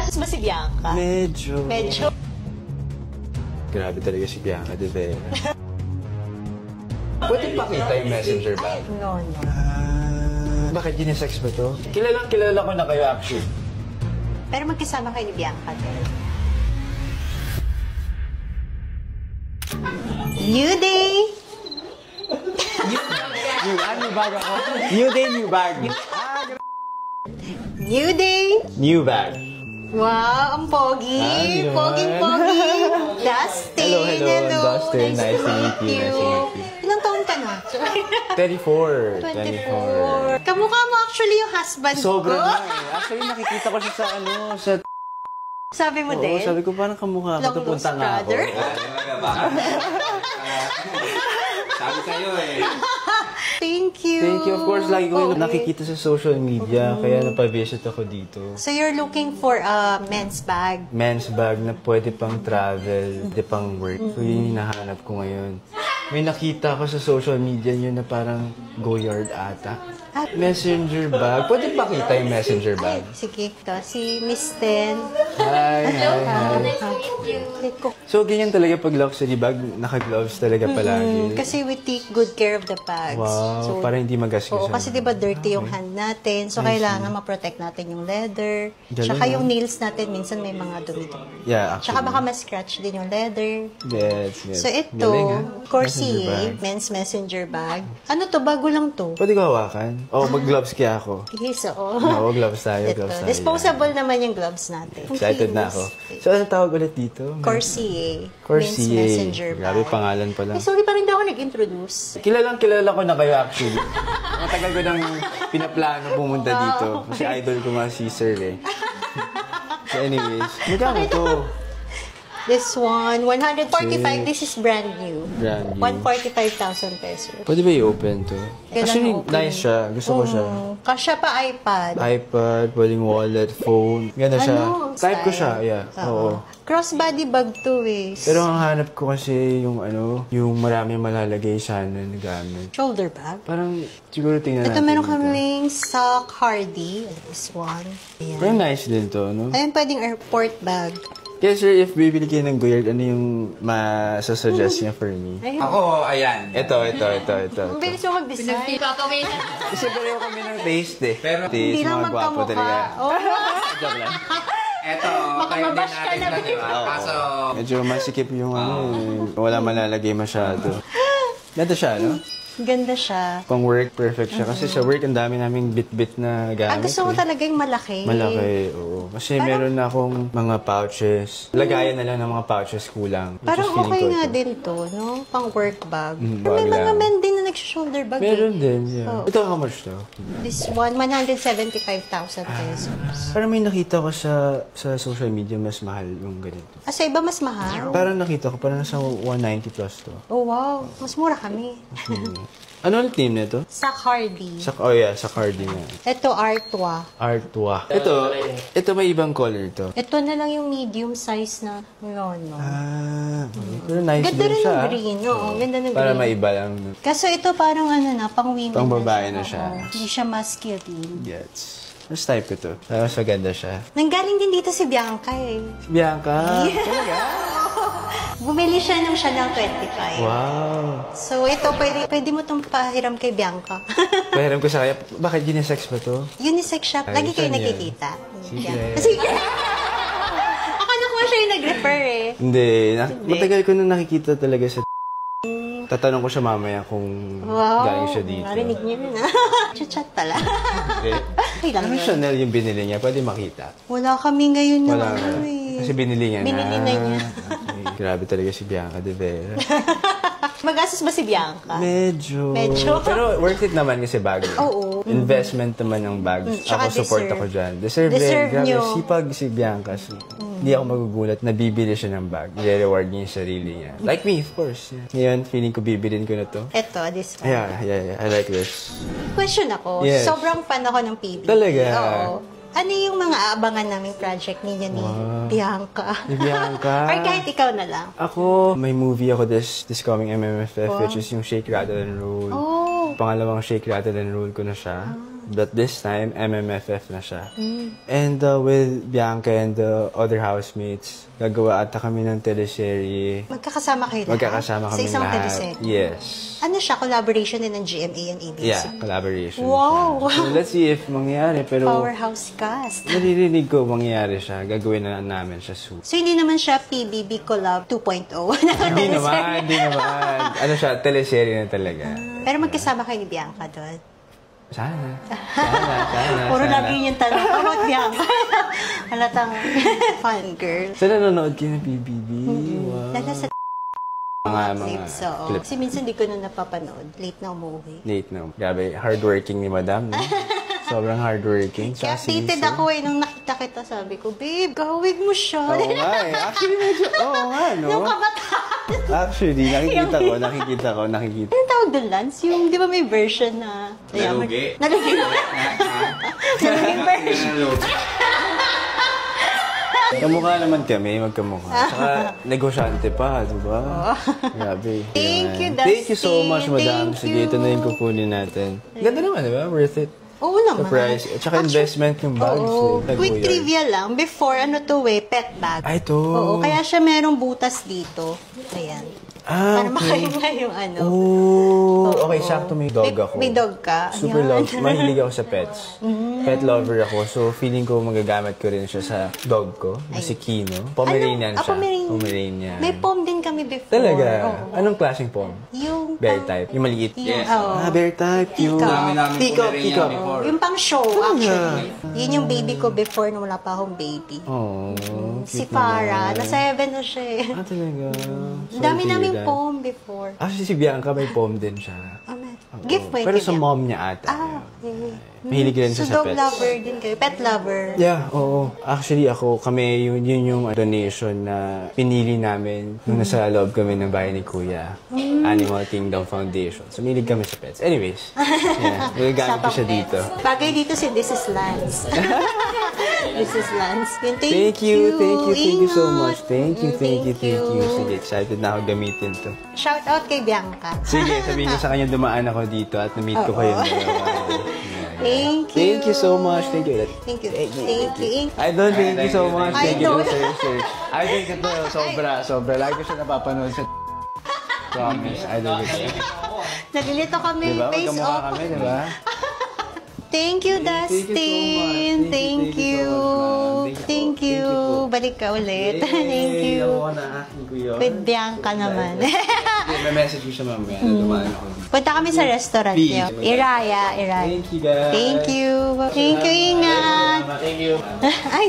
Mag-asos ba si Bianca? Medyo. Grabe talaga si Bianca de Vera. Pwede pakita yung messenger bag? No. Bakit unisex ba to? Kilala ko na kayo actually. Pero magkasama kayo ni Bianca din. New day! New bag ako. New day, new bag. New day! New bag. Wow, ang pogi! Pogi! Dustin! Hello, I'm Dustin. Nice to meet you. Ilang taon ka na? 24. 24. Kamukha mo actually yung husband Sobrang ko. na eh. Actually, nakikita ko siya sa Sabi mo din? sabi ko parang kamukha ko. Punta nga ako. Sabi sa'yo eh. Thank you. Thank you. Of course, lagi ko yung nakikita sa social media. Kaya napavisit ako dito. So you're looking for a men's bag? Men's bag na pwede pang travel, pwede pang work. So yun yung hinahanap ko ngayon. May nakita ko sa social media nyo na parang Goyard ata. Messenger bag. Pwede pakita yung messenger bag? Sige, ito. Si Miss Ten. Hi. Ko. So, ganyan talaga pag luxury bag, naka-gloves talaga palagi. Kasi we take good care of the bags. Wow, para hindi magasgasan. Oo, kasi diba dirty yung hand natin. So, kailangan ma-protect natin yung leather. Galing, Tsaka yung nails natin, minsan may mga dumi-dumi. Yeah, actually. Tsaka baka ma-scratch din yung leather. Yes. So, ito, Galing, Corsier, men's messenger bag. Ano to? Bago lang to. Pwede ko hawakan? Oo, mag-gloves kaya ako. Yes, oo. Oo, gloves tayo, Ito. gloves tayo. Disposable naman yung gloves natin. Excited na ako. So, ano tawag ulit dito? Corsier. Men's Corsier. messenger bag. Grabe, pangalan pala. Eh, sorry, parang hindi ako nag-introduce. Kilala ko na kayo actually. Matagal ko nang pinaplano pumunta dito. Kasi idol ko nga si Sir eh. So anyways, magkano to? This one, 145. This is brand new. Brand new. 145,000 pesos. Pwede ba i-open to? Kailan Actually, open? nice siya. Gusto ko siya. Kasya pa iPad. iPad, pwedeng wallet, phone. Ganda siya. Ano? Type ko siya, Style. yeah. Oo. Crossbody bag to eh. Pero ang hanap ko kasi yung marami malalagay sana na gamit. Shoulder bag. Parang siguro tingnan Ito natin. meron kaming sock Hardy. This one. Ayan. Pero nice din to, no? Ayun, pwedeng airport bag. Kaya sir, if bibili kayo ng Goyard, ano yung masasuggest niya for me? Ayun. Ako, ayan. Ito. Ang bilis mo mag-design. Kasi pareho kami ng taste eh. Pero Hindi lang magkamukha. Oh. Joke lang. eto, kayo din mabash ka natin na. na, diba? Kaso, Medyo masikip yung wala malalagay masyado. Ganda siya, no? Ganda siya. Pang work, perfect siya. Kasi sa work, ang dami naming bit-bit na gamit. Gusto mo eh. talaga yung malaki. Malaki, oo. Kasi meron na akong mga pouches. Lagayan na lang ng mga pouches kulang. Which Parang is feeling okay ko nga ito. din to, no? Pang work bag. Pero bag may mga lang. men din na nag-shoulder bag. Meron eh. din, yeah. Oo. Ito, how much to? This one, 175,000 pesos. Parang may nakita ko sa social media mas mahal yung ganito. Sa iba mas mahal. Parang nakita ko, parang nasa 190 plus to. Oh, wow. Mas mura kami. Ano ulit name nito? Sock Hardy. Sa Cardi nga. Ito, Artois. Artois. Ito may ibang color to. Ito na lang yung medium size na. Ano. Pero nice Ganda din rin siya. ng green. Oo, ganda ng Para green. maiba lang. Kaso ito parang ano na, pang women Pang babae na Oo, siya. Hindi siya masculine. Yes. Mas type ko to. Tapos maganda siya. Nanggaling din dito si Bianca eh. Bianca! Bumili siya ng Chanel 25. Wow! So ito, pwede mo itong pahiram kay Bianca. Pahiram ko sa kanya. Bakit unisex ba to? Unisex shop. Lagi kayo Saan yan? nakikita. Secret. Sige. Akala ko siya yung nag-refer eh. Hindi. Matagal ko na nakikita talaga sa tatanong ko siya mamaya kung galing siya dito. Narinig niyo yun ah. Chat pala. Okay. Okay lang Ano yun. Chanel yung binili niya? Pwede makita. Wala kami ngayon ng Wala ano nga. eh. Kasi binili niya Binili na niya. Okay. Grabe talaga si Bianca de Vera. Mag-asos ba si Bianca? Medyo. Medyo. Pero worth it naman kasi bag. Oo. Investment naman ng bag. Tsaka Ako support deserve. ako dyan. Deserve Deserve din. Grabe, nyo. sipag si Bianca. So, hindi ako magugulat na bibili siya ng bag. I-reward niya yung sarili niya. Like me, of course. Yeah. Ngayon, feeling ko bibilin ko na to. Ito, this one. Yeah. I like this. Question ako. Yes. Sobrang fan ako ng PBB. Talaga? Oo. Ano yung mga aabangan naming project ninyo ni Bianca? Ni Bianca. Or kahit ikaw na lang. Ako, may movie ako this coming MMFF, which is yung Shake, Rattle, and Roll. Oh. Pangalawang Shake, Rattle, and Roll ko na siya. But this time, MMFF na siya. And with Bianca and the other housemates, gagawa ata kami ng teleserye. Magkakasama kayo lahat? Magkakasama kami sa isang lahat. teleserye? Yes. Ano siya? Collaboration din ng GMA and ABC? Yeah, collaboration Wow! siya. So let's see if mangyayari. Pero Powerhouse cast. naririnig ko mangyayari siya. Gagawin na namin siya soon. So, hindi naman siya PBB Collab 2.0? Hindi naman. Ano siya, teleserye na talaga. Pero magkasama kayo ni Bianca doon? Sana. Puro lagi yung tanong. Bakit Bianca? Halatang fun girl. Sa nanonood kayo ng PBB. Wow. Lala sa Mga clips. Oo. clips. Kasi minsan di ko na napapanood. Late na umuwi. Late na. Grabe, hardworking ni Madam, no? Sobrang hardworking. Kaya updated ako nung nakita kita, sabi ko, babe, gawig mo siya. Oo nga eh. Actually, medyo, nga, no? Nung kabataan. Actually, nakikita ko. Anong tawag doon, Lance? Yung, di ba may version na... Nalugi. Nalugi. Nalugi version. Kamukha naman kami, magkamukha. Saka, negosyante pa, di ba? Grabe. Thank you, Dustin. Thank you so much, Madam. Thank Sige, you. ito na yung kukunin natin. Ganda naman, di ba? Worth it. Oo naman. The price. At saka investment yung bags. Oo. eh. Quick Nag-weird. trivia lang. Before, pet bag. Ay, ito. Oo, kaya siya merong butas dito. Ayan. Para okay. makaiba yung ano. Oh, okay, sakto may dog ako. May dog ka? Super Ayan. mahilig ako sa pets. Pet lover ako, so feeling ko magagamit ko rin siya sa dog ko, na si Kino. Pomeranian siya. Pomeranian. May pom din kami before. Talaga? Oo. Anong klaseng pom? Yung Bear type? Yung maliit? Yes. Bear type. Yung... Peacock. Namin Peacock, Pomeranian peacock. before. Yung pang show, actually. Yun yung baby ko before nung wala pa akong baby. Oh, Si cute Farah. naman. Na 7 na siya eh. Talaga? Ang dami Sorry to naming hear that. pom before. Actually, si Bianca may pom din siya. Gift mo Pero sa mom niya ata. okay. Mahilig rin siya So, sa dog pets. lover din kayo. Pet lover. Yeah, oo. Actually, kami, yun yung donation na pinili namin nung nasa loob kami ng bahay ni Kuya. Animal Kingdom Foundation. So, mahilig kami sa pets. Anyways, yeah, magagamit ko siya dito. Bagay dito si This is Lance. This is Lance. Yun, Thank you so Ingat. much. Thank you. Sige, excited na ako gamitin to. Shout out kay Bianca. Sige, sabihin ko sa kanya dumaan ako dito at na-meet ko kayo. Thank you. Thank you so much. Thank you. Thank you. Idol, thank you so much. Thank you, Idol. sir. Idol ka to. Sobra. Lagi ko siya napapanood sa promise. Idol ka to. Nalilito kami. Diba? Face Magkamukha off. kami, diba? Thank you, Dustin. Thank you. Thank you. Balik ka ulit. Thank you. Ako na aking kuya. With Bianca naman. May message ko siya mamaya. Dumaan ako dito. Punta kami sa restaurant niyo. Iraya. Thank you, guys. Thank you. Thank you, ingat. Thank you. Ay,